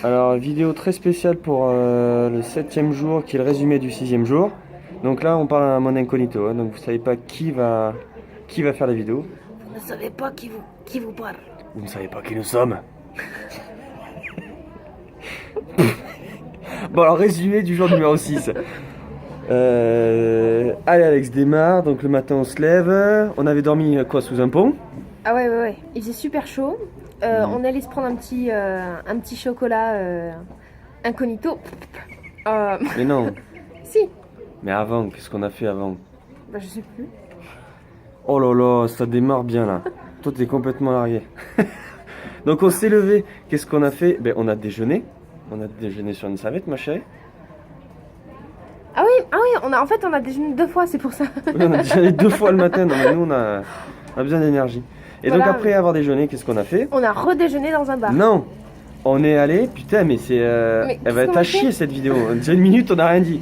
Alors, vidéo très spéciale pour le 7e jour, qui est le résumé du 6e jour. Donc là, on parle à mon incognito, hein, donc vous savez pas qui va faire la vidéo. Vous ne savez pas qui vous parle. Vous ne savez pas qui nous sommes. Bon, alors, résumé du jour numéro 6. Allez, Alex démarre. Donc le matin, on se lève. On avait dormi quoi, sous un pont? Ah ouais. Il faisait super chaud. On allait se prendre un petit chocolat incognito. Mais non. Si. Mais avant, qu'est-ce qu'on a fait avant? Bah je sais plus. Oh là là, ça démarre bien là. Toi, t'es complètement largué. Donc on s'est levé. Qu'est-ce qu'on a fait? Ben, on a déjeuné. On a déjeuné sur une serviette, ma chérie. Ah oui, on a déjeuné 2 fois, c'est pour ça. On a déjeuné 2 fois le matin. Non, mais nous, on a besoin d'énergie. Et Voilà. donc après avoir déjeuné, qu'est-ce qu'on a fait? On a redéjeuné dans un bar. Non, on est allé. Putain, mais c'est. Mais Elle va qu'est-ce qu'on être à a chier fait cette vidéo. Déjà une minute, on n'a rien dit.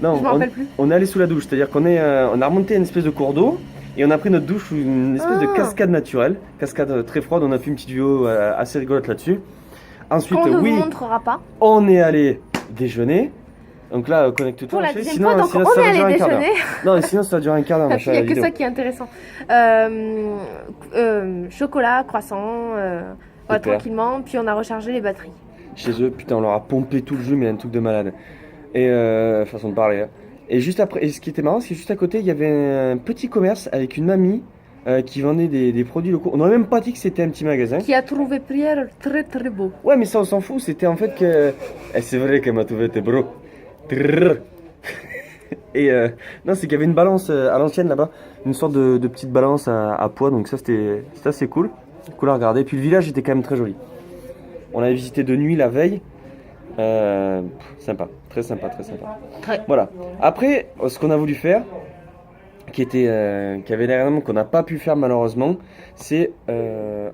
Non, Je m'en rappelle plus. on est allé sous la douche. C'est-à-dire qu'on on a remonté une espèce de cours d'eau et on a pris notre douche sous une espèce de cascade naturelle. Cascade très froide. On a fait une petite vidéo assez rigolote là-dessus. Ensuite, Qu'on ne oui, vous montrera pas. on est allé déjeuner. Donc là, connecte-toi. Pour la ma chérie, deuxième fois, donc sinon, on ça est va durer allé un quart d'heure. déjeuner. Non, et sinon ça va durer un quart d'heure, ma Il n'y chérie, a la que vidéo. ça qui est intéressant. Chocolat, croissant, voilà, Super. tranquillement. Puis on a rechargé les batteries. Chez eux, putain, on leur a pompé tout le jus, mais un truc de malade. Et façon de parler. Hein. Et juste après, et ce qui était marrant, c'est que juste à côté, il y avait un petit commerce avec une mamie qui vendait des produits locaux. On n'aurait même pas dit que c'était un petit magasin. Qui a trouvé Pierre très très beau. Ouais, mais ça, on s'en fout. C'était en fait que. Eh, c'est vrai qu'elle m'a trouvé tes bros. Trrr. Et non, c'est qu'il y avait une balance à l'ancienne là-bas, une sorte de petite balance à poids, donc ça c'était assez cool, cool à regarder. Puis le village était quand même très joli. On avait visité de nuit la veille, sympa, très sympa, très sympa. Très. Voilà. Après, ce qu'on a voulu faire, qui avait l'air qu'on n'a pas pu faire malheureusement, c'est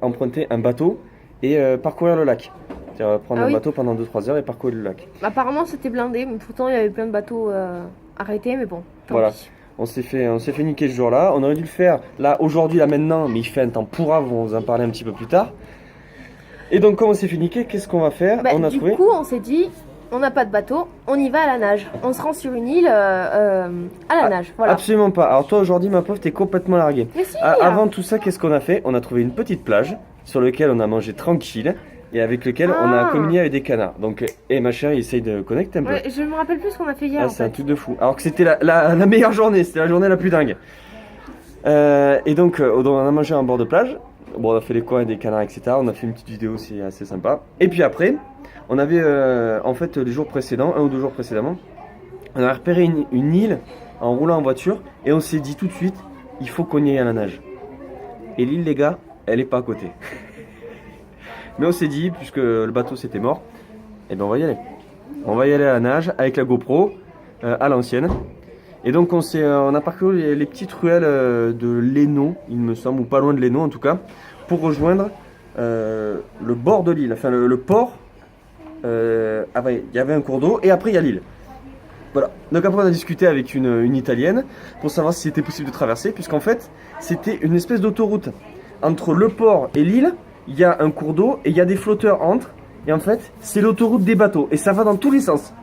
emprunter un bateau et parcourir le lac. C'est-à-dire prendre Ah un oui. bateau pendant 2-3 heures et parcourir le lac. Apparemment c'était blindé, mais pourtant il y avait plein de bateaux arrêtés, mais bon. Tant Voilà. pis. On s'est fait niquer ce jour-là. On aurait dû le faire là, aujourd'hui, là, maintenant, mais il fait un temps pourrave, on va vous en parler un petit peu plus tard. Et donc, comme on s'est fait niquer, qu'est-ce qu'on va faire? Bah, On a du trouvé. coup, on s'est dit, on n'a pas de bateau, on y va à la nage. On se rend sur une île à la nage. Voilà. Absolument pas. Alors, toi, aujourd'hui, ma pauvre, t'es complètement larguée. Mais si. Avant tout ça, qu'est-ce qu'on a fait? On a trouvé une petite plage sur laquelle on a mangé tranquille et avec lequel on a Ah. communié avec des canards. Donc, et ma chérie, essaye de connecter un peu. Ouais, je me rappelle plus ce qu'on a fait hier. Ah, en c'est un fait. truc de fou. Alors que c'était la meilleure journée, c'était la journée la plus dingue. Et donc, on a mangé en bord de plage. Bon, on a fait les coins des canards, etc. On a fait une petite vidéo, c'est assez sympa. Et puis après, on avait, en fait, les jours précédents, 1 ou 2 jours précédemment, on a repéré une île en roulant en voiture. Et on s'est dit tout de suite, il faut qu'on y aille à la nage. Et l'île, les gars, elle est pas à côté. Mais on s'est dit, puisque le bateau c'était mort, eh ben on va y aller. On va y aller à la nage avec la GoPro à l'ancienne. Et donc on a parcouru les petites ruelles de l'Hénaud, il me semble, ou pas loin de l'Hénaud en tout cas, pour rejoindre le bord de l'île, enfin le port. Il y avait un cours d'eau et après il y a l'île. Voilà. Donc après on a discuté avec une Italienne pour savoir si c'était possible de traverser, puisqu'en fait c'était une espèce d'autoroute. Entre le port et l'île, il y a un cours d'eau et il y a des flotteurs entre. Et en fait, c'est l'autoroute des bateaux. Et ça va dans tous les sens.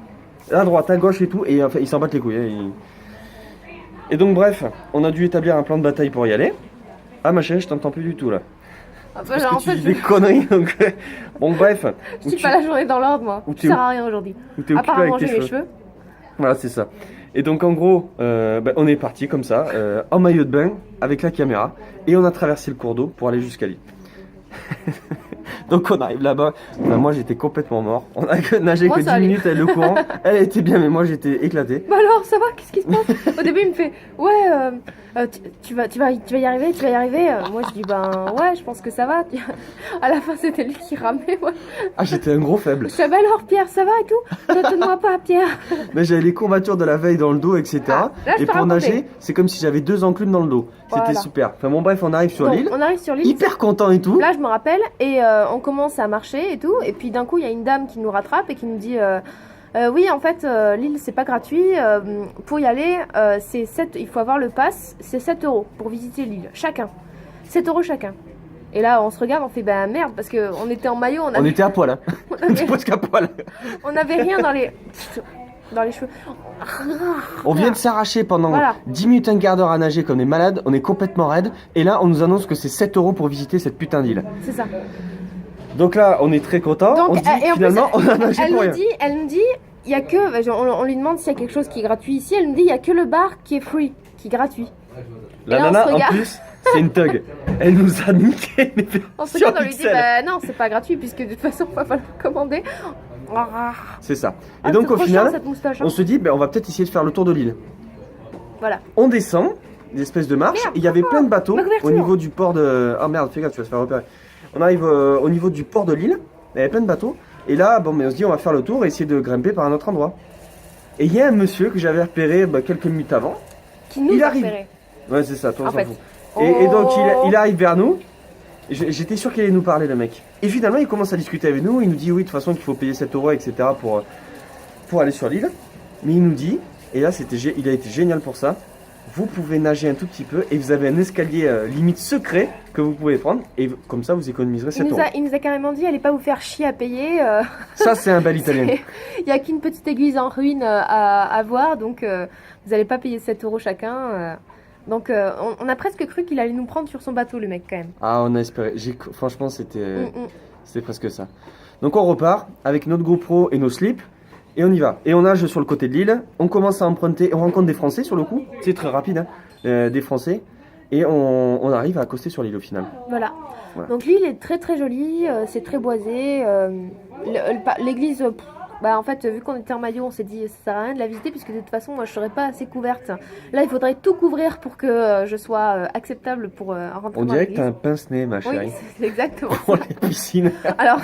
À droite, à gauche et tout. Et enfin, ils s'en battent les couilles. Hein, Et donc, bref, on a dû établir un plan de bataille pour y aller. Ah, ma chérie, je t'entends plus du tout là. Enfin, Parce en que tu fait, dis des conneries. Donc... Bon, bref. je suis pas la journée dans l'ordre, moi. Où Je t'es sers à rien aujourd'hui. Où t'es occupé Apparemment, avec tes j'ai mes cheveux. cheveux. Voilà, c'est ça. Et donc, en gros, on est parti comme ça, en maillot de bain, avec la caméra. Et on a traversé le cours d'eau pour aller jusqu'à l'île. Donc on arrive là-bas, enfin, moi j'étais complètement mort, on a nagé Moi, que 10 ça allait. minutes avec le courant, elle était bien mais moi j'étais éclaté. Bah alors, ça va? Qu'est-ce qui se passe? Au début, il me fait, ouais, tu vas y arriver, tu vas y arriver. Moi, je dis, ben ouais, je pense que ça va. À la fin, c'était lui qui ramait. Ouais. Ah j'étais un gros faible, Je dis, bah alors, Pierre, ça va et tout? Ne donne-moi pas, Pierre. mais j'avais les courbatures de la veille dans le dos etc. Ah, là, je Et peux pour raconter. nager c'est comme si j'avais 2 enclumes dans le dos, c'était Voilà. super. Enfin bon bref on arrive sur Bon, l'île, on arrive sur l'île. hyper content et tout. Là, je me rappelle, et on commence à marcher et tout, et puis d'un coup, il y a une dame qui nous rattrape et qui nous dit oui, en fait, l'île, c'est pas gratuit. Pour y aller, il faut avoir le pass, c'est 7 € pour visiter l'île, chacun. 7 € chacun. Et là, on se regarde, on fait bah merde, parce qu'on était en maillot, On était à poil, hein. on On était avait, presque à poil. on avait rien dans les cheveux. On vient de s'arracher pendant Voilà. 10 minutes, un quart d'heure à nager comme des malades, on est complètement raide, et là on nous annonce que c'est 7 € pour visiter cette putain d'île. C'est ça. Donc là on est très content, Donc, on se dit et en finalement plus, on a nagé pour rien. elle nous dit, il y a que, on lui demande s'il y a quelque chose qui est gratuit ici, elle nous dit il y a que le bar qui est free, qui est gratuit. La et là, on nana se en regarde. plus, c'est une thug. Elle nous a niqué mais On se sur regarde, on lui dit Excel. bah non, c'est pas gratuit puisque de toute façon, on va falloir commander. C'est ça. Ah, Et donc c'est au trop final, chiant, cette moustache, hein. on se dit on va peut-être essayer de faire le tour de l'île. Voilà. On descend, des espèces de marches, Merde, et il y avait plein de bateaux ma couverture. au niveau du port de... Oh merde, fais gaffe, tu vas te faire repérer. On arrive au niveau du port de l'île, il y avait plein de bateaux, et là, bon, mais on se dit on va faire le tour et essayer de grimper par un autre endroit. Et il y a un monsieur que j'avais repéré quelques minutes avant. Qui nous Il a arrive. repérés. Ouais, c'est ça, toi on En s'en fait. fout. Et donc Oh. il arrive vers nous. J'étais sûr qu'il allait nous parler, le mec. Et finalement, il commence à discuter avec nous. Il nous dit oui, de toute façon, qu'il faut payer 7 € etc. pour aller sur l'île. Mais il nous dit, et là, il a été génial pour ça. Vous pouvez nager un tout petit peu et vous avez un escalier limite secret que vous pouvez prendre. Et comme ça, vous économiserez 7 €. Il nous a carrément dit allez pas vous faire chier à payer. Ça, c'est un bel italien. Il n'y a qu'une petite église en ruine à voir, donc vous n'allez pas payer 7 € chacun. Donc on a presque cru qu'il allait nous prendre sur son bateau, le mec, quand même. Ah, on a espéré. Franchement, c'était Mm. c'était presque ça. Donc on repart avec notre GoPro et nos slips. Et on y va. Et on nage sur le côté de l'île. On commence à emprunter. On rencontre des Français sur le coup. C'est très rapide, hein. Des Français. Et on arrive à accoster sur l'île au final. Voilà. Voilà. Donc l'île est très très jolie, c'est très boisé. L'église, bah en fait, vu qu'on était en maillot, on s'est dit ça sert à rien de la visiter puisque de toute façon, moi je serais pas assez couverte. Là, il faudrait tout couvrir pour que je sois acceptable pour rentrer On dans dirait que l'église. t'as un pince-nez, ma chérie. Oui, c'est exactement. Pour les piscines. Alors,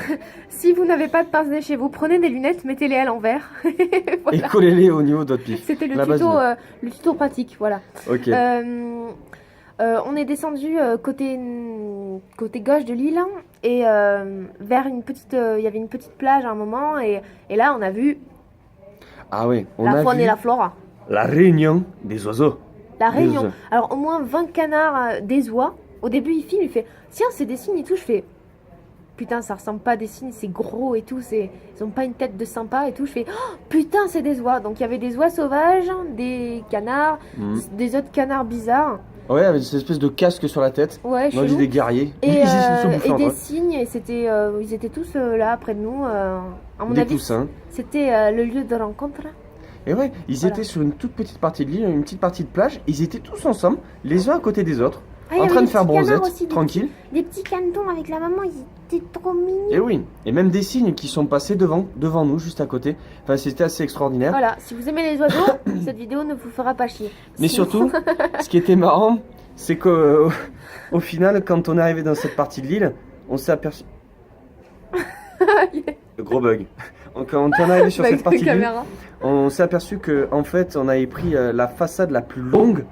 si vous n'avez pas de pince-nez chez vous, prenez des lunettes, mettez-les à l'envers. Et Voilà. collez-les au niveau de votre pif. C'était La base, le tuto pratique, voilà. Ok. On est descendu côté gauche de l'île et vers une petite, il y avait une petite plage à un moment et là on a vu Ah ouais, on la a faune vu et la flora. la réunion des oiseaux. La Des réunion. oiseaux. Alors au moins 20 canards, des oies. Au début il filme, il fait tiens c'est des cygnes et tout. Je fais putain ça ressemble pas à des cygnes, c'est gros et tout, ils ont pas une tête de sympa et tout. Je fais oh, putain c'est des oies. Donc il y avait des oies sauvages, des canards, des autres canards bizarres. Ouais, avec cette espèce de casque sur la tête. Ouais, Moi, j'ai chelou. des guerriers. Et, Ils se sont bouffés et entre des eux. cygnes, et c'était, ils étaient tous là près de nous. À mon Des avis, coussins. c'était le lieu de rencontre. Et ouais, ils Voilà. étaient sur une toute petite partie de l'île, une petite partie de plage. Ils étaient tous ensemble, les uns à côté des autres, Ah, il y en avait train de des faire petits canards bronzette, aussi, tranquille. Des petits canetons avec la maman, ils étaient trop mignons. Et oui, et même des cygnes qui sont passés devant nous, juste à côté. Enfin, c'était assez extraordinaire. Voilà, si vous aimez les oiseaux, cette vidéo ne vous fera pas chier. Mais Sinon- surtout, ce qui était marrant, c'est qu'au au final, quand on est arrivé dans cette partie de l'île, on s'est aperçu. Gros bug. Quand on est arrivé sur Avec cette partie des de l'île, caméras. on s'est aperçu que en fait, on avait pris la façade la plus longue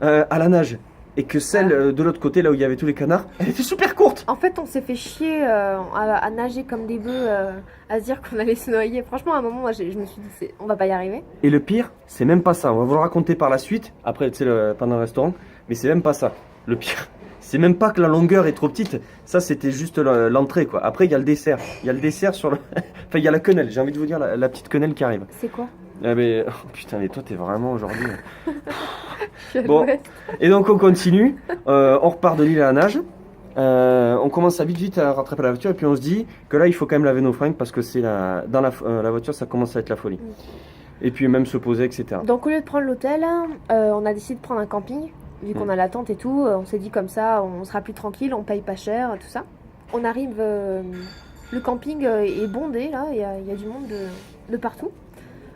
à la nage. Et que celle de l'autre côté, là où il y avait tous les canards, elle était super courte. En fait, on s'est fait chier à nager comme des bœufs, à se dire qu'on allait se noyer. Franchement, à un moment, moi, je me suis dit, on va pas y arriver. Et le pire, c'est même pas ça. On va vous le raconter par la suite, après, tu sais, pendant le restaurant. Mais c'est même pas ça. Le pire, c'est même pas que la longueur est trop petite. Ça, c'était juste l'entrée, quoi. Après, il y a le dessert. Il y a le dessert sur le. Enfin, il y a la quenelle. J'ai envie de vous dire, la petite quenelle qui arrive. C'est quoi? Ah, mais. Oh, putain, mais toi, t'es vraiment aujourd'hui. Je suis à Bon. l'ouest. Et donc, on continue. On repart de l'île à la nage. On commence à vite à rattraper la voiture. Et puis, on se dit que là, il faut quand même laver nos fringues parce que c'est dans la voiture, ça commence à être la folie. Et puis, même se poser, etc. Donc au lieu de prendre l'hôtel, on a décidé de prendre un camping. Vu qu'on a la tente et tout, on s'est dit comme ça, on sera plus tranquille, on paye pas cher, tout ça. On arrive, le camping est bondé là, il y a du monde de partout.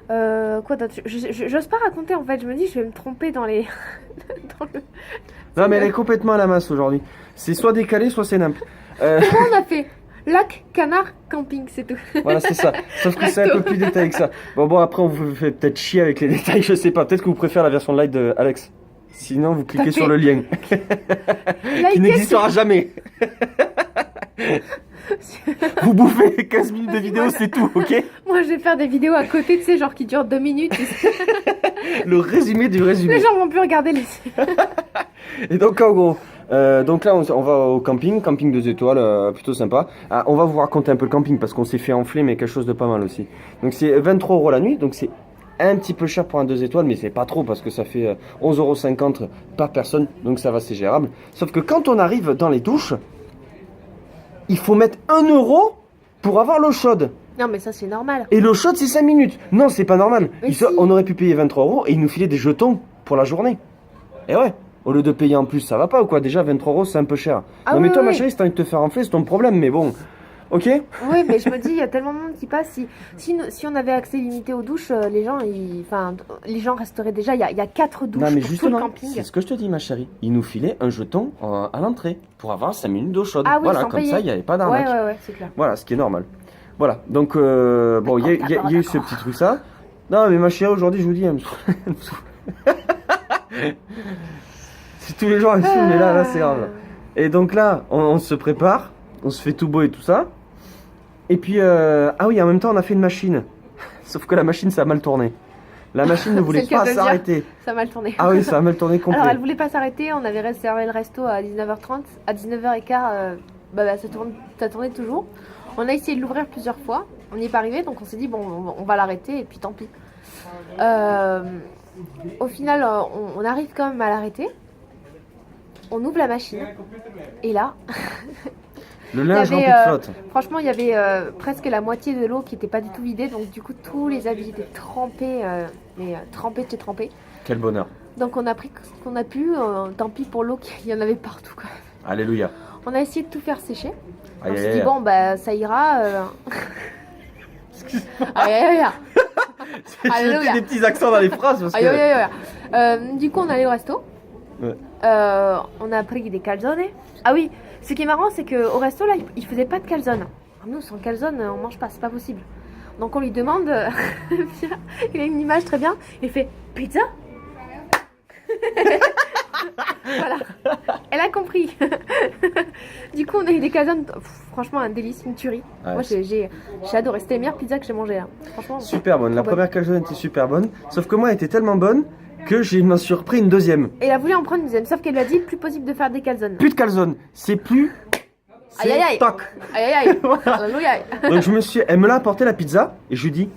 Quoi d'autre? J'ose pas raconter en fait, je me dis je vais me tromper dans les... dans le... Non, mais elle est complètement à la masse aujourd'hui. C'est soit décalé, soit c'est nimp. Comment on a fait? Lac, canard, camping, c'est tout. Voilà, c'est ça. Sauf que c'est un peu plus détaillé que ça. Bon, après, on vous fait peut-être chier avec les détails, je sais pas. Peut-être que vous préférez la version light de Alex. Sinon, vous cliquez Tapez. sur le lien. Qui n'existera jamais. Vous bouffez 15 minutes de vidéo, c'est tout, ok? Moi je vais faire des vidéos à côté, tu sais, genre qui durent 2 minutes. Le résumé du Les résumé. gens vont plus regarder les... Et donc, en gros, Donc là, on va au camping 2 étoiles, plutôt sympa. Ah, on va vous raconter un peu le camping parce qu'on s'est fait enfler, mais quelque chose de pas mal aussi. Donc c'est 23 € la nuit, donc c'est un petit peu cher pour un 2 étoiles, mais c'est pas trop parce que ça fait 11,50 € par personne, donc ça va, c'est gérable. Sauf que quand on arrive dans les douches, il faut mettre 1 € pour avoir l'eau chaude. Non, mais ça, c'est normal. Et l'eau chaude, c'est 5 minutes. Non, c'est pas normal. Mais si. On aurait pu payer 23 € et ils nous filaient des jetons pour la journée. Et ouais, au lieu de payer en plus, ça va pas ou quoi? Déjà, 23 € c'est un peu cher. Ah non, mais oui, toi, oui, ma oui. chérie, si t'as envie de te faire enfler, c'est ton problème, mais bon. Ok? Oui, mais je me dis, il y a tellement de monde qui passe. Si on avait accès limité aux douches, les gens resteraient déjà. Il y a 4 douches Non, mais pour tout le justement, camping. c'est ce que je te dis, ma chérie. Ils nous filaient un jeton à l'entrée pour avoir 5 minutes d'eau chaude. Ah oui, voilà, sans comme payer. ça, il n'y avait pas d'arnaque. Ouais, c'est clair. Voilà, ce qui est normal. Voilà, donc, bon, il y a eu ce petit truc ça. Non, mais ma chérie, aujourd'hui, je vous dis, elle me saoule. Elle me saoule. Si tous les jours elle me saoule, mais là, c'est grave. Et donc là, on se prépare, on se fait tout beau et tout ça. Et puis, ah oui, en même temps, on a fait une machine. Sauf que la machine, ça a mal tourné. La machine ne voulait C'est le cas pas de dire. s'arrêter. Ça a mal tourné. Ah oui, ça a mal tourné complet. Alors, elle voulait pas s'arrêter. On avait réservé le resto à 19h30. À 19h15, ça tournait toujours. On a essayé de l'ouvrir plusieurs fois. On n'y est pas arrivé, donc on s'est dit, bon, on va l'arrêter et puis tant pis. Au final, on arrive quand même à l'arrêter. On ouvre la machine. Et là, Le linge il y rempli avait, de flotte. franchement, il y avait presque la moitié de l'eau qui n'était pas du tout vidée. Donc, du coup, tous les habits étaient trempés, trempés de chez trempés. Quel bonheur. Donc, on a pris ce qu'on a pu. Tant pis pour l'eau, qu'il y en avait partout, quoi. Alléluia. On a essayé de tout faire sécher. Aïe, On s'est aïe, dit, aïe. bon, bah, ça ira. Aïe, aïe, aïe. J'ai Alléluia. des petits accents dans les phrases parce Aïe, que... aïe, aïe, aïe. Du coup, on allait au resto. Ouais. On a pris des calzones. Ah oui, ce qui est marrant, c'est qu'au resto, là, il faisait pas de calzone. Alors, nous, sans calzone, on mange pas, c'est pas possible. Donc, on lui demande. Il a une image très bien. Il fait pizza. Voilà, elle a compris. Du coup, on a eu des calzones. Franchement, un délice, une tuerie. Ouais, Moi, j'ai adoré. C'était les meilleures pizzas que j'ai mangées là. Franchement. Super bonne. La trop bonne. première calzone était super bonne. Sauf que moi, elle était tellement bonne que je m'en suis repris une deuxième. Et elle a voulu en prendre une deuxième, sauf qu'elle lui a dit plus possible de faire des calzones. Plus de calzone. C'est plus... Aïe, aïe, aïe. Toc. Aïe aïe aïe. Voilà. Alléluia. Donc elle me l'a apporté la pizza et je lui dis,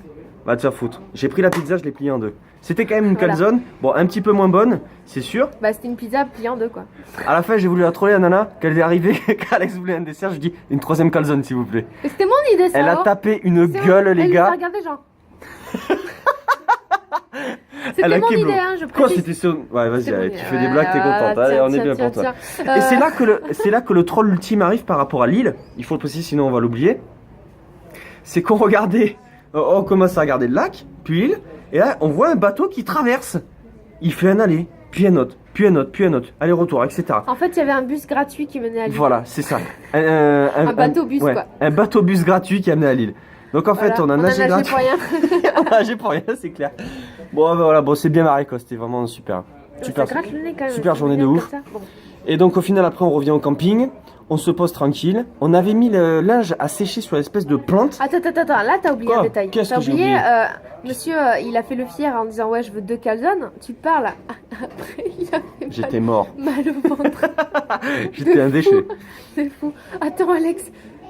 va te faire foutre. J'ai pris la pizza, je l'ai pliée en deux. C'était quand même une Voilà. calzone, bon un petit peu moins bonne, c'est sûr. Bah, c'était une pizza pliée en deux, quoi. À la fin, j'ai voulu la troller à Nana, qu'elle est arrivée, qu'Alex voulait un dessert, je dis une troisième calzone s'il vous plaît. Et c'était mon idée, ça. Elle a alors. tapé une C'est gueule vrai. les Elle gars. nous a regardé, genre. Elle C'était a mon kiblo. idée, hein, je Quoi, précise. c'était sur... Ouais, vas-y, C'était allez, mon tu idée. fais des blagues, t'es Voilà, contente. Allez, tiens, on est tiens, bien tiens, content. tiens. Et c'est là que le troll ultime arrive par rapport à l'île. Il faut le préciser, sinon on va l'oublier. C'est qu'on regardait, on commence à regarder le lac, puis l'île, et là on voit un bateau qui traverse. Il fait un aller, puis un autre, puis un autre, puis un autre, aller-retour, etc. En fait, il y avait un bus gratuit qui menait à l'île. Voilà, c'est ça. Un bateau-bus, ouais, quoi. Un bateau-bus gratuit qui amenait à l'île. Donc en fait, Voilà. on a nagé gratuit. pour rien. On a nagé pour rien, c'est clair. Bon, ben voilà, bon, c'est bien marré quoi, c'était vraiment super. Super, Ça gratte le nez, quand même. super Ça journée de m'énerve ouf. comme ça. Bon. Et donc au final après on revient au camping, on se pose tranquille. On avait mis le linge à sécher sur l'espèce de plante. Attends, là t'as oublié Quoi un détail. Qu'est-ce T'as que j'ai oublié, oublié monsieur, il a fait le fier en disant ouais je veux 2 calzones. Tu parles. Après il a fait J'étais mort. mal au ventre. J'étais un déchet. C'est fou. Attends Alex,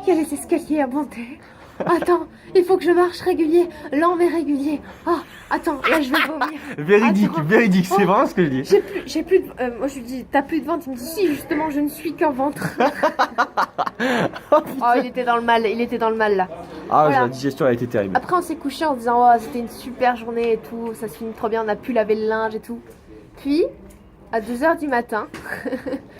il y a les escaliers à monter. Attends, il faut que je marche régulier, lent mais régulier. Ah, attends, là je vais vomir. Véridique, Attends. véridique, c'est vraiment ce que je dis. J'ai plus de... moi je lui dis, t'as plus de ventre. Il me dit, si justement je ne suis qu'un ventre. Oh, il était dans le mal là. Ah, Voilà. la digestion a été terrible. Après on s'est couché en disant, oh c'était une super journée et tout, ça se finit trop bien, on a pu laver le linge et tout. Puis, à 2h du matin,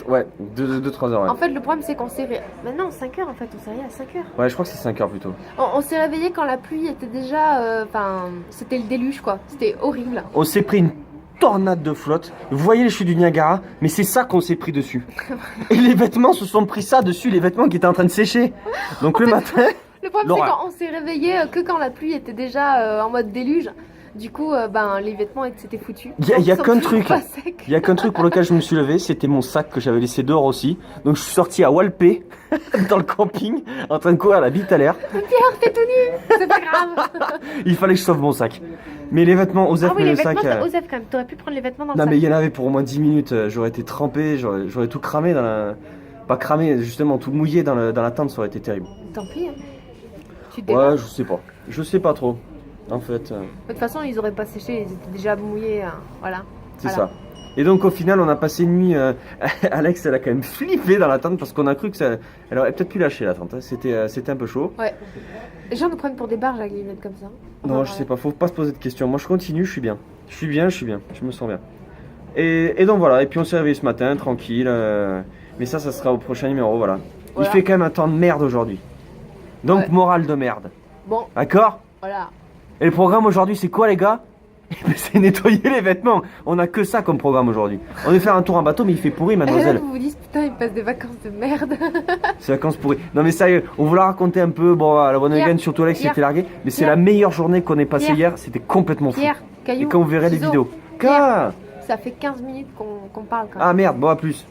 Ouais, 2-3 heures. Ouais. en fait le problème c'est qu'on s'est réveillé... Maintenant 5h en fait, on s'est réveillé à 5h. Ouais, je crois que c'est 5 heures plutôt. On s'est réveillé quand la pluie était déjà... Enfin, c'était le déluge quoi, c'était horrible. On s'est pris une tornade de flotte. Vous voyez les chutes du Niagara, mais c'est ça qu'on s'est pris dessus. Et les vêtements se sont pris ça dessus, les vêtements qui étaient en train de sécher. Donc le matin... Le problème c'est L'horreur. qu'on s'est réveillé que quand la pluie était déjà en mode déluge. Du coup, les vêtements c'était foutu. Il y a Ils sont qu'un toujours truc. pas secs. Il y a qu'un truc pour lequel je me suis levé, c'était mon sac que j'avais laissé dehors aussi. Donc je suis sorti à Walpé, dans le camping, en train de courir la bite à l'air. Pierre, t'es tout nu. C'est pas grave. Il fallait que je sauve mon sac. Mais les vêtements, Osef, Ah oui, mais les le vêtements, sac. ça osef quand même. T'aurais pu prendre les vêtements dans le Non, sac. mais il y en avait pour au moins 10 minutes. J'aurais été trempé, j'aurais tout cramé dans la. Pas cramé, justement, tout mouillé dans la tente, ça aurait été terrible. Tant pis. Hein. Tu te démerdes. Ouais, je sais pas. Je sais pas trop. En fait, De toute façon, ils auraient pas séché. Ils étaient déjà mouillés. Hein. Voilà. c'est Voilà. ça. Et donc au final, on a passé une nuit. Alex, elle a quand même flippé dans la tente parce qu'on a cru que ça. Elle aurait peut-être pu lâcher la tente. Hein. C'était un peu chaud. Ouais. Les gens nous prennent pour des barges avec les lunettes comme ça. Non, je sais pas, faut pas se poser de questions. Moi je continue, je suis bien. Je suis bien, je me sens bien. Et donc voilà, et puis on s'est réveillé ce matin, tranquille. Mais ça sera au prochain numéro, voilà. Voilà. Il fait quand même un temps de merde aujourd'hui. Donc Ouais. morale de merde. Bon, D'accord? voilà. Et le programme aujourd'hui, c'est quoi les gars? C'est nettoyer les vêtements. On a que ça comme programme aujourd'hui. On va faire un tour en bateau, mais il fait pourri, Et là, mademoiselle. vous vous dites, putain, ils passent des vacances de merde. C'est vacances pourries. Non mais sérieux, on vous l'a raconté un peu. Bon, à la bonne Pierre, graine, surtout Alex, Pierre, s'était largué. Mais c'est Pierre. la meilleure journée qu'on ait passée Pierre. hier. C'était complètement fou. Pierre, Et caillou. quand vous verrez les ciseaux. vidéos. Pierre. Quoi? Ça fait 15 minutes qu'on parle quand même. Ah merde, bon à plus.